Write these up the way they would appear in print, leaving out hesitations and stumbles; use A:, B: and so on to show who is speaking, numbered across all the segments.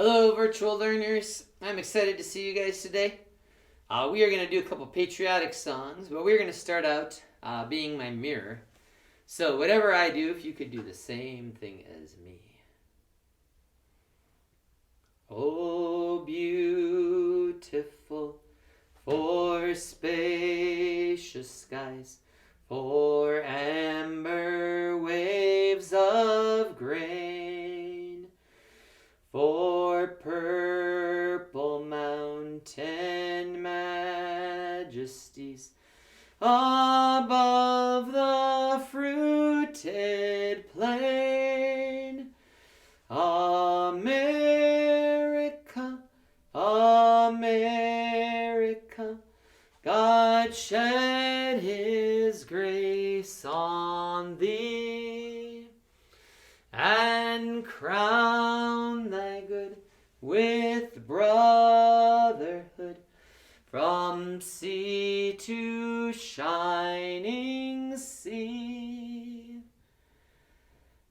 A: Hello, virtual learners. I'm excited to see you guys today. We are going to do a couple patriotic songs, but we're going to start out being my mirror. So whatever I do, if you could do the same thing as me. Oh, beautiful for spacious skies, for amber waves of grain, for purple mountain majesties above the fruited plain. America, America, God shed his grace on thee, and crown thy good with brotherhood, from sea to shining sea.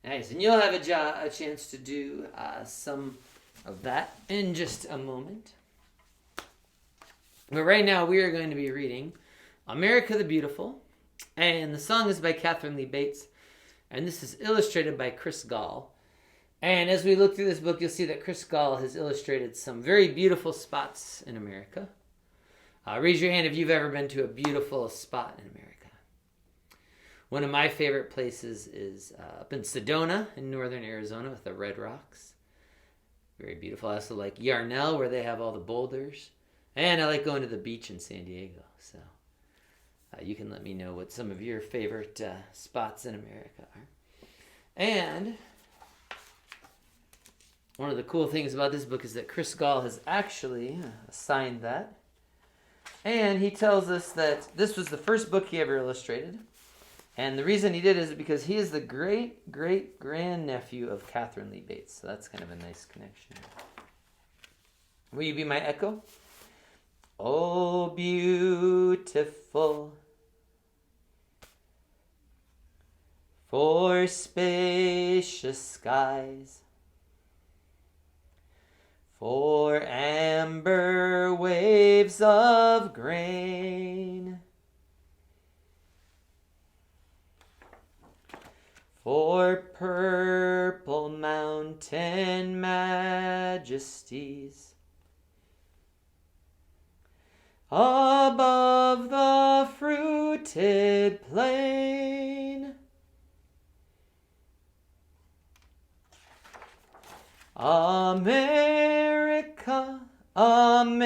A: Nice, and you'll have a chance to do some of that in just a moment. But right now we are going to be reading America the Beautiful, and the song is by Katherine Bates, and this is illustrated by Gall. And as we look through this book, you'll see that Gall has illustrated some very beautiful spots in America. Raise your hand if you've ever been to a beautiful spot in America. One of my favorite places is up in Sedona in northern Arizona with the red rocks. Very beautiful. I also like Yarnell, where they have all the boulders. And I like going to the beach in San Diego. So you can let me know what some of your favorite spots in America are. And one of the cool things about this book is that Gall has actually signed that. And he tells us that this was the first book he ever illustrated. And the reason he did is because he is the great-great-grandnephew of Katherine Bates. So that's kind of a nice connection. Will you be my echo? Oh, beautiful for spacious skies, for amber waves of grain, for purple mountain majesties above the fruited plain. America, America,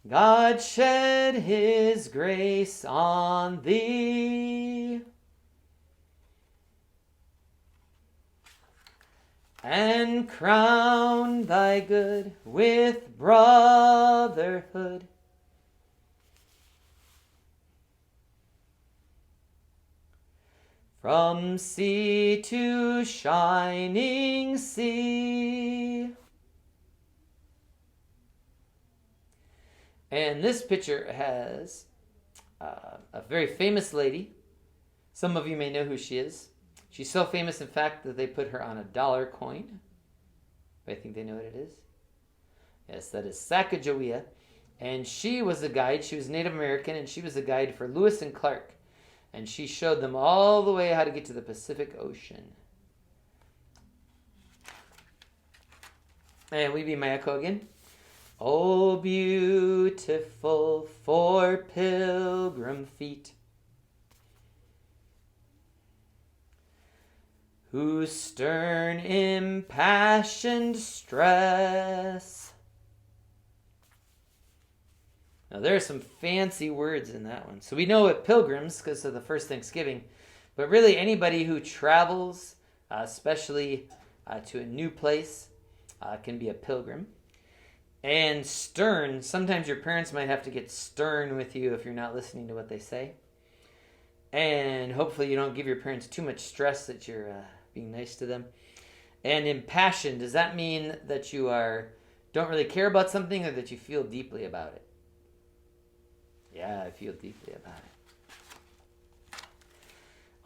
A: God shed his grace on thee, and crown thy good with brotherhood, from sea to shining sea. And this picture has a very famous lady. Some of you may know who she is. She's so famous, in fact, that they put her on a dollar coin. I think they know what it is. Yes, that is Sacagawea. And she was a guide. She was Native American, and she was a guide for Lewis and Clark. And she showed them all the way how to get to the Pacific Ocean. And we be my echo again. Oh, beautiful for pilgrim feet, whose stern impassioned stress. Now there are some fancy words in that one. So we know it pilgrims because of the first Thanksgiving, but really anybody who travels, especially to a new place, can be a pilgrim. And stern, sometimes your parents might have to get stern with you if you're not listening to what they say. And hopefully you don't give your parents too much stress that you're being nice to them. And impassioned, does that mean that you don't really care about something, or that you feel deeply about it? Yeah, I feel deeply about it.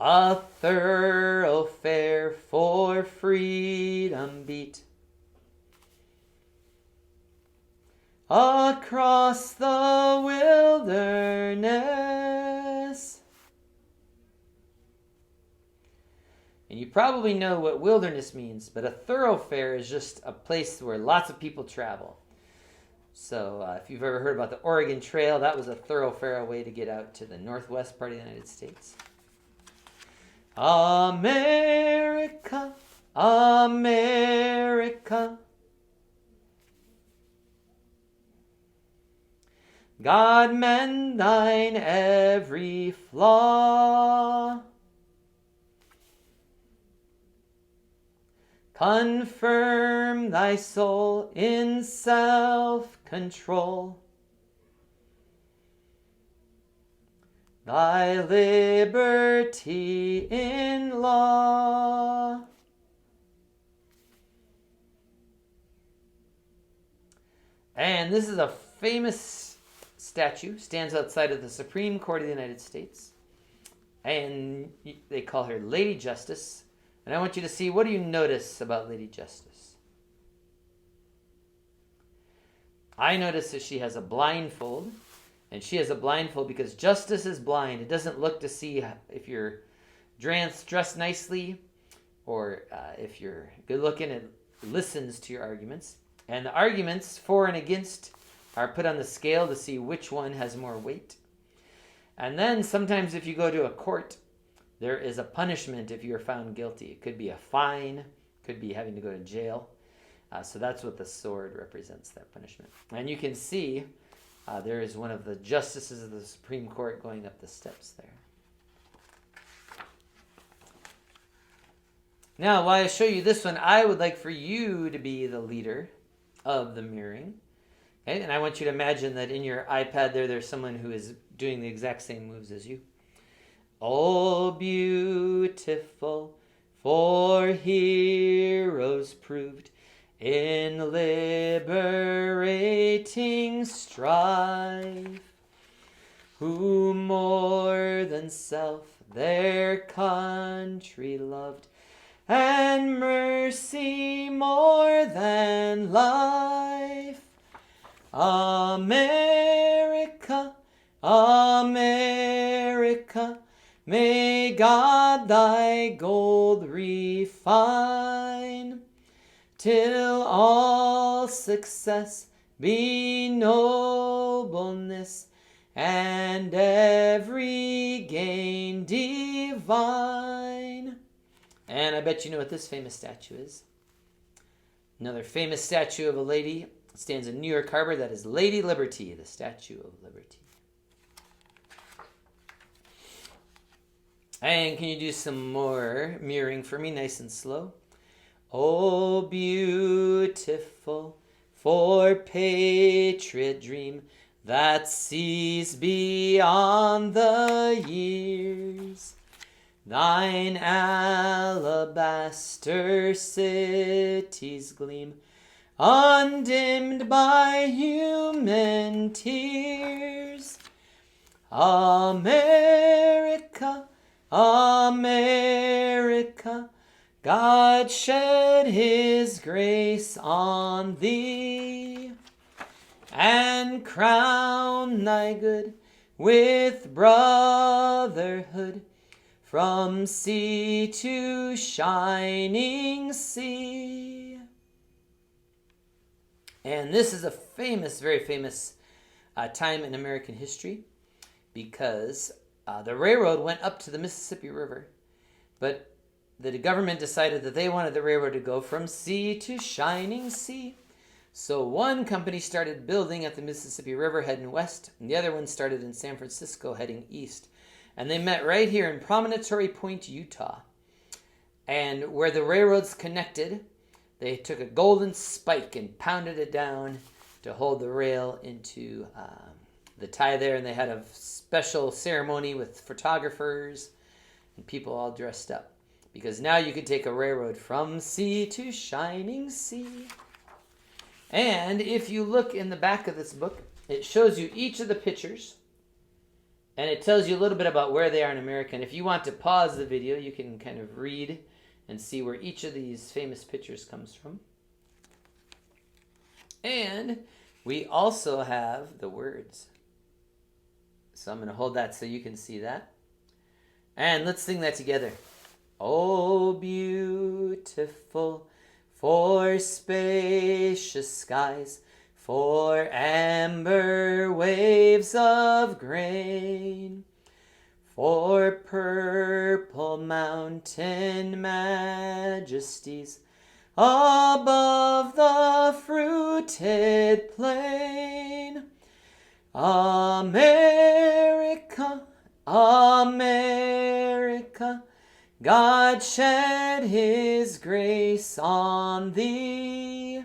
A: A thoroughfare for freedom beat across the wilderness. And you probably know what wilderness means, but a thoroughfare is just a place where lots of people travel. So if you've ever heard about the Oregon Trail, that was a thoroughfare, a way to get out to the northwest part of the United States. America, America, God mend thine every flaw. Confirm thy soul in self-control. Thy liberty in law. And this is a famous statue, stands outside of the Supreme Court of the United States. And they call her Lady Justice. And I want you to see, what do you notice about Lady Justice? I notice that she has a blindfold. And she has a blindfold because justice is blind. It doesn't look to see if you're dressed nicely or if you're good looking. It listens to your arguments. And the arguments for and against are put on the scale to see which one has more weight. And then sometimes if you go to a court, there is a punishment if you are found guilty. It could be a fine, could be having to go to jail. So that's what the sword represents, that punishment. And you can see there is one of the justices of the Supreme Court going up the steps there. Now, while I show you this one, I would like for you to be the leader of the mirroring. Okay? And I want you to imagine that in your iPad there's someone who is doing the exact same moves as you. Oh, beautiful, for heroes proved in liberating strife, who more than self their country loved, and mercy more than life. America, America, may God thy gold refine, till all success be nobleness, and every gain divine. And I bet you know what this famous statue is. Another famous statue of a lady stands in New York Harbor. That is Lady Liberty, the Statue of Liberty. And can you do some more mirroring for me, nice and slow? Oh, beautiful, for patriot dream that sees beyond the years, thine alabaster cities gleam, undimmed by human tears. America, America, God shed his grace on thee, and crown thy good with brotherhood, from sea to shining sea. And this is a famous, very famous time in American history, because the railroad went up to the Mississippi River, but the government decided that they wanted the railroad to go from sea to shining sea. So one company started building at the Mississippi River heading west, and the other one started in San Francisco heading east. And they met right here in Promontory Point, Utah. And where the railroads connected, they took a golden spike and pounded it down to hold the rail into the tie there. And they had a special ceremony with photographers and people all dressed up, because now you could take a railroad from sea to shining sea. And if you look in the back of this book, it shows you each of the pictures And it tells you a little bit about where they are in America. And if you want to pause the video, you can kind of read and see where each of these famous pictures comes from. And we also have the words. So I'm going to hold that so you can see that. And let's sing that together. Oh, beautiful for spacious skies, for amber waves of grain, for purple mountain majesties above the fruited plain. America, America, God shed his grace on thee,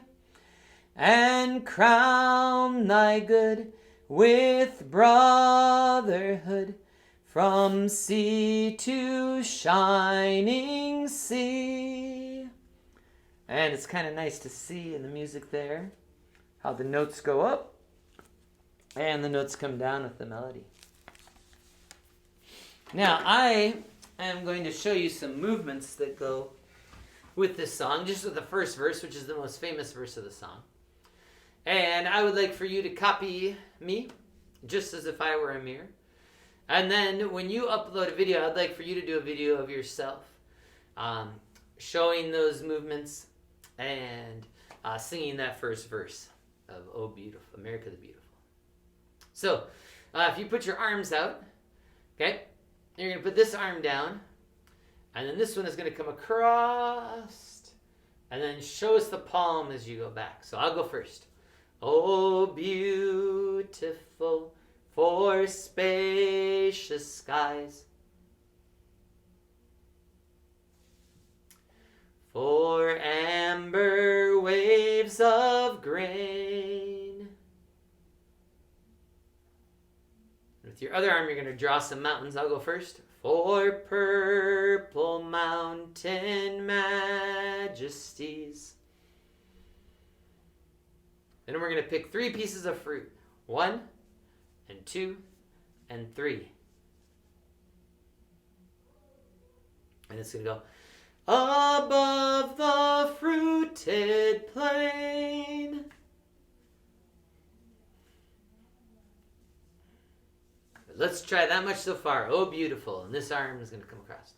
A: and crown thy good with brotherhood from sea to shining sea. And it's kind of nice to see in the music there how the notes go up and the notes come down with the melody. Now, I am going to show you some movements that go with this song, just with the first verse, which is the most famous verse of the song. And I would like for you to copy me, just as if I were a mirror. And then when you upload a video, I'd like for you to do a video of yourself, showing those movements and singing that first verse of Oh Beautiful, America the Beautiful. So, if you put your arms out, okay, you're going to put this arm down, and then this one is going to come across, and then show us the palm as you go back. So I'll go first. Oh, beautiful for spacious skies, for amber waves of grain. With your other arm, you're going to draw some mountains. I'll go first. For purple mountain majesties. Then we're going to pick 3 pieces of fruit. 1, and 2, and 3. And it's going to go above the fruited plain. Let's try that much so far. Oh, beautiful. And this arm is going to come across.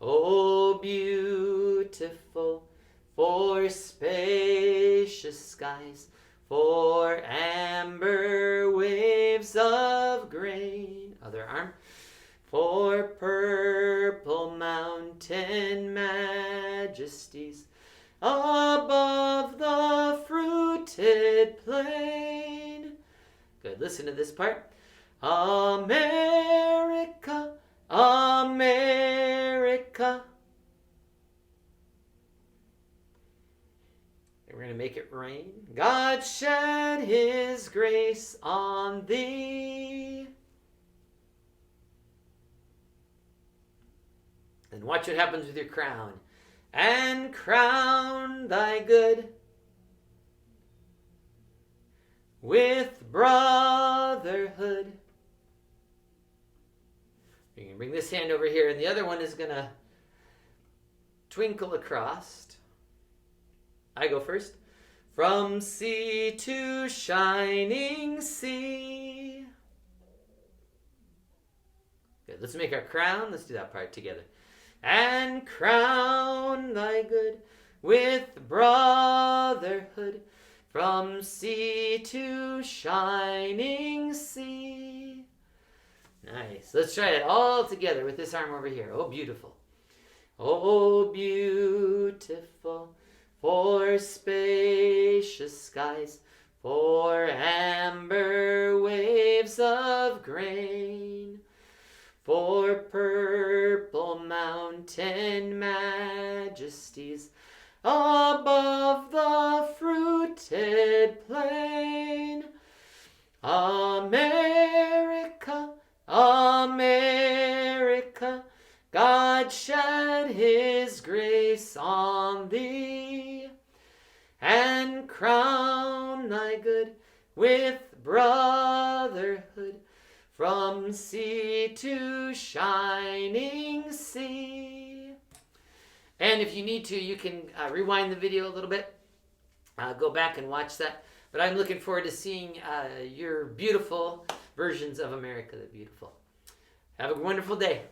A: Oh, beautiful for spacious skies, for amber waves of grain. Other arm. For purple mountain majesties above the fruited plain. Good. Listen to this part. America, America. And we're going to make it rain. God shed his grace on thee. And watch what happens with your crown. And crown thy good with brotherhood. You can bring this hand over here, and the other one is going to twinkle across. I go first. From sea to shining sea. Good. Let's make our crown. Let's do that part together. And crown thy good with brotherhood from sea to shining sea. Nice. Let's try it all together with this arm over here. Oh, beautiful. Oh, beautiful for spacious skies, for amber waves of grain, for purple mountain majesties above the fruited plain. America, America, God shed his grace on thee, and crown thy good with brotherhood from sea to shining sea. And if you need to, you can rewind the video a little bit. Go back and watch that. But I'm looking forward to seeing your beautiful versions of America the Beautiful. Have a wonderful day.